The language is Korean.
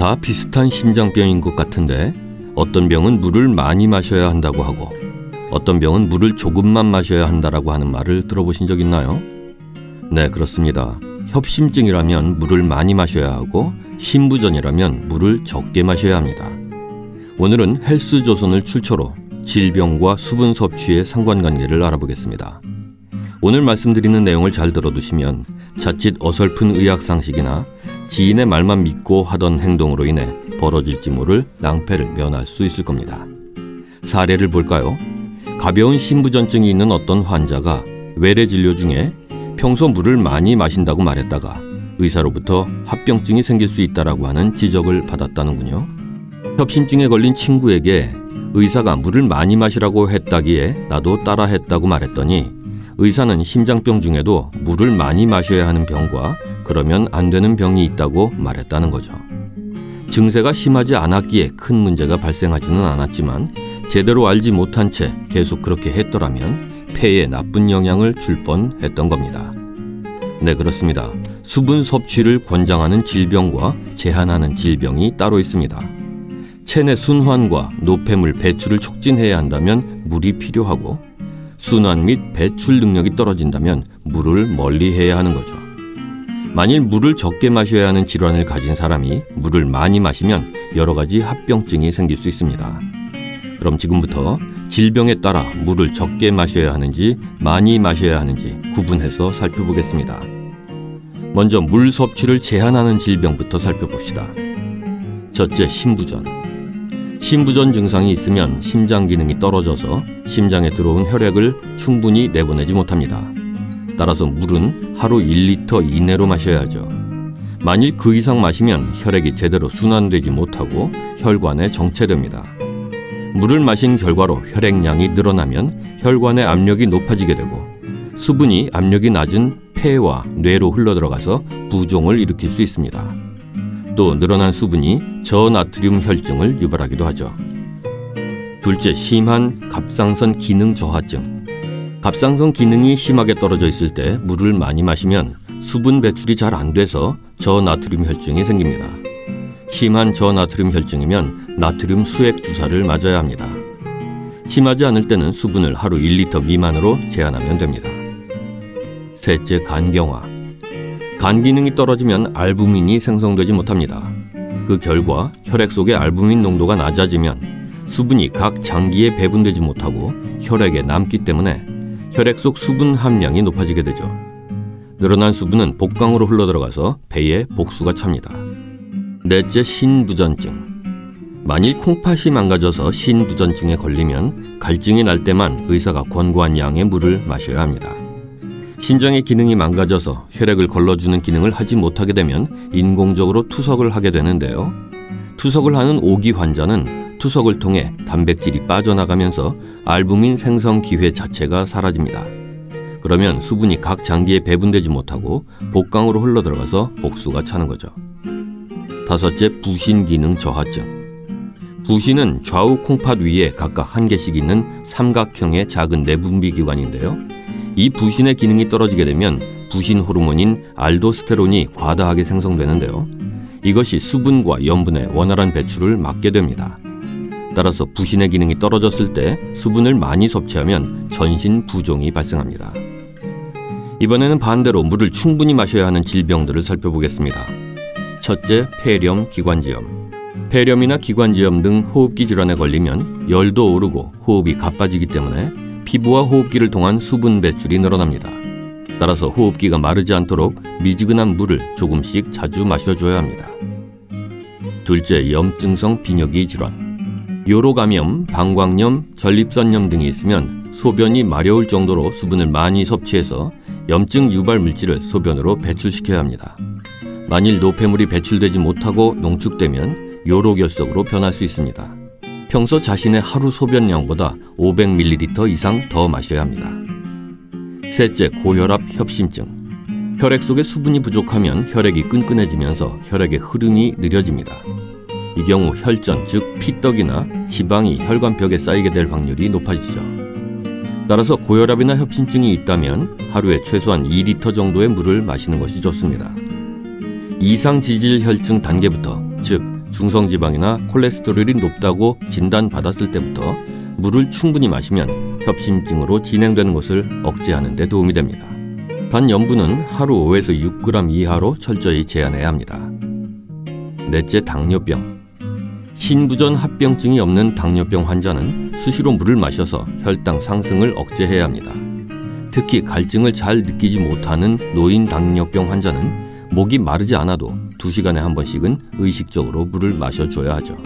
다 비슷한 심장병인 것 같은데 어떤 병은 물을 많이 마셔야 한다고 하고 어떤 병은 물을 조금만 마셔야 한다라고 하는 말을 들어보신 적 있나요? 네, 그렇습니다. 협심증이라면 물을 많이 마셔야 하고 심부전이라면 물을 적게 마셔야 합니다. 오늘은 헬스조선을 출처로 질병과 수분 섭취의 상관관계를 알아보겠습니다. 오늘 말씀드리는 내용을 잘 들어두시면 자칫 어설픈 의학상식이나 지인의 말만 믿고 하던 행동으로 인해 벌어질지 모를 낭패를 면할 수 있을 겁니다. 사례를 볼까요? 가벼운 심부전증이 있는 어떤 환자가 외래 진료 중에 평소 물을 많이 마신다고 말했다가 의사로부터 합병증이 생길 수 있다라고 하는 지적을 받았다는군요. 협심증에 걸린 친구에게 의사가 물을 많이 마시라고 했다기에 나도 따라 했다고 말했더니 의사는 심장병 중에도 물을 많이 마셔야 하는 병과 그러면 안 되는 병이 있다고 말했다는 거죠. 증세가 심하지 않았기에 큰 문제가 발생하지는 않았지만 제대로 알지 못한 채 계속 그렇게 했더라면 폐에 나쁜 영향을 줄 뻔했던 겁니다. 네, 그렇습니다. 수분 섭취를 권장하는 질병과 제한하는 질병이 따로 있습니다. 체내 순환과 노폐물 배출을 촉진해야 한다면 물이 필요하고 순환 및 배출 능력이 떨어진다면 물을 멀리해야 하는 거죠. 만일 물을 적게 마셔야 하는 질환을 가진 사람이 물을 많이 마시면 여러 가지 합병증이 생길 수 있습니다. 그럼 지금부터 질병에 따라 물을 적게 마셔야 하는지 많이 마셔야 하는지 구분해서 살펴보겠습니다. 먼저 물 섭취를 제한하는 질병부터 살펴봅시다. 첫째, 심부전. 심부전 증상이 있으면 심장 기능이 떨어져서 심장에 들어온 혈액을 충분히 내보내지 못합니다. 따라서 물은 하루 1리터 이내로 마셔야 하죠. 만일 그 이상 마시면 혈액이 제대로 순환되지 못하고 혈관에 정체됩니다. 물을 마신 결과로 혈액량이 늘어나면 혈관의 압력이 높아지게 되고 수분이 압력이 낮은 폐와 뇌로 흘러들어가서 부종을 일으킬 수 있습니다. 또 늘어난 수분이 저나트륨 혈증을 유발하기도 하죠. 둘째, 심한 갑상선 기능 저하증. 갑상선 기능이 심하게 떨어져 있을 때 물을 많이 마시면 수분 배출이 잘 안 돼서 저나트륨 혈증이 생깁니다. 심한 저나트륨 혈증이면 나트륨 수액 주사를 맞아야 합니다. 심하지 않을 때는 수분을 하루 1리터 미만으로 제한하면 됩니다. 셋째, 간경화. 간 기능이 떨어지면 알부민이 생성되지 못합니다. 그 결과 혈액 속의 알부민 농도가 낮아지면 수분이 각 장기에 배분되지 못하고 혈액에 남기 때문에 혈액 속 수분 함량이 높아지게 되죠. 늘어난 수분은 복강으로 흘러들어가서 배에 복수가 찹니다. 넷째, 신부전증. 만일 콩팥이 망가져서 신부전증에 걸리면 갈증이 날 때만 의사가 권고한 양의 물을 마셔야 합니다. 신장의 기능이 망가져서 혈액을 걸러주는 기능을 하지 못하게 되면 인공적으로 투석을 하게 되는데요. 투석을 하는 오기 환자는 투석을 통해 단백질이 빠져나가면서 알부민 생성 기회 자체가 사라집니다. 그러면 수분이 각 장기에 배분되지 못하고 복강으로 흘러들어가서 복수가 차는 거죠. 다섯째, 부신 기능 저하증. 부신은 좌우 콩팥 위에 각각 한 개씩 있는 삼각형의 작은 내분비 기관인데요. 이 부신의 기능이 떨어지게 되면 부신 호르몬인 알도스테론이 과다하게 생성되는데요. 이것이 수분과 염분의 원활한 배출을 막게 됩니다. 따라서 부신의 기능이 떨어졌을 때 수분을 많이 섭취하면 전신 부종이 발생합니다. 이번에는 반대로 물을 충분히 마셔야 하는 질병들을 살펴보겠습니다. 첫째, 폐렴, 기관지염. 폐렴이나 기관지염 등 호흡기 질환에 걸리면 열도 오르고 호흡이 가빠지기 때문에 피부와 호흡기를 통한 수분 배출이 늘어납니다. 따라서 호흡기가 마르지 않도록 미지근한 물을 조금씩 자주 마셔줘야 합니다. 둘째, 염증성 비뇨기 질환. 요로감염, 방광염, 전립선염 등이 있으면 소변이 마려울 정도로 수분을 많이 섭취해서 염증 유발 물질을 소변으로 배출시켜야 합니다. 만일 노폐물이 배출되지 못하고 농축되면 요로결석으로 변할 수 있습니다. 평소 자신의 하루 소변량보다 500ml 이상 더 마셔야 합니다. 셋째, 고혈압, 협심증. 혈액 속에 수분이 부족하면 혈액이 끈끈해지면서 혈액의 흐름이 느려집니다. 이 경우 혈전, 즉 피떡이나 지방이 혈관벽에 쌓이게 될 확률이 높아지죠. 따라서 고혈압이나 협심증이 있다면 하루에 최소한 2리터 정도의 물을 마시는 것이 좋습니다. 이상 지질 혈증 단계부터, 즉 중성지방이나 콜레스테롤이 높다고 진단받았을 때부터 물을 충분히 마시면 협심증으로 진행되는 것을 억제하는 데 도움이 됩니다. 단 염분은 하루 5에서 6g 이하로 철저히 제한해야 합니다. 넷째, 당뇨병. 신부전 합병증이 없는 당뇨병 환자는 수시로 물을 마셔서 혈당 상승을 억제해야 합니다. 특히 갈증을 잘 느끼지 못하는 노인 당뇨병 환자는 목이 마르지 않아도 2시간에 한 번씩은 의식적으로 물을 마셔줘야 하죠.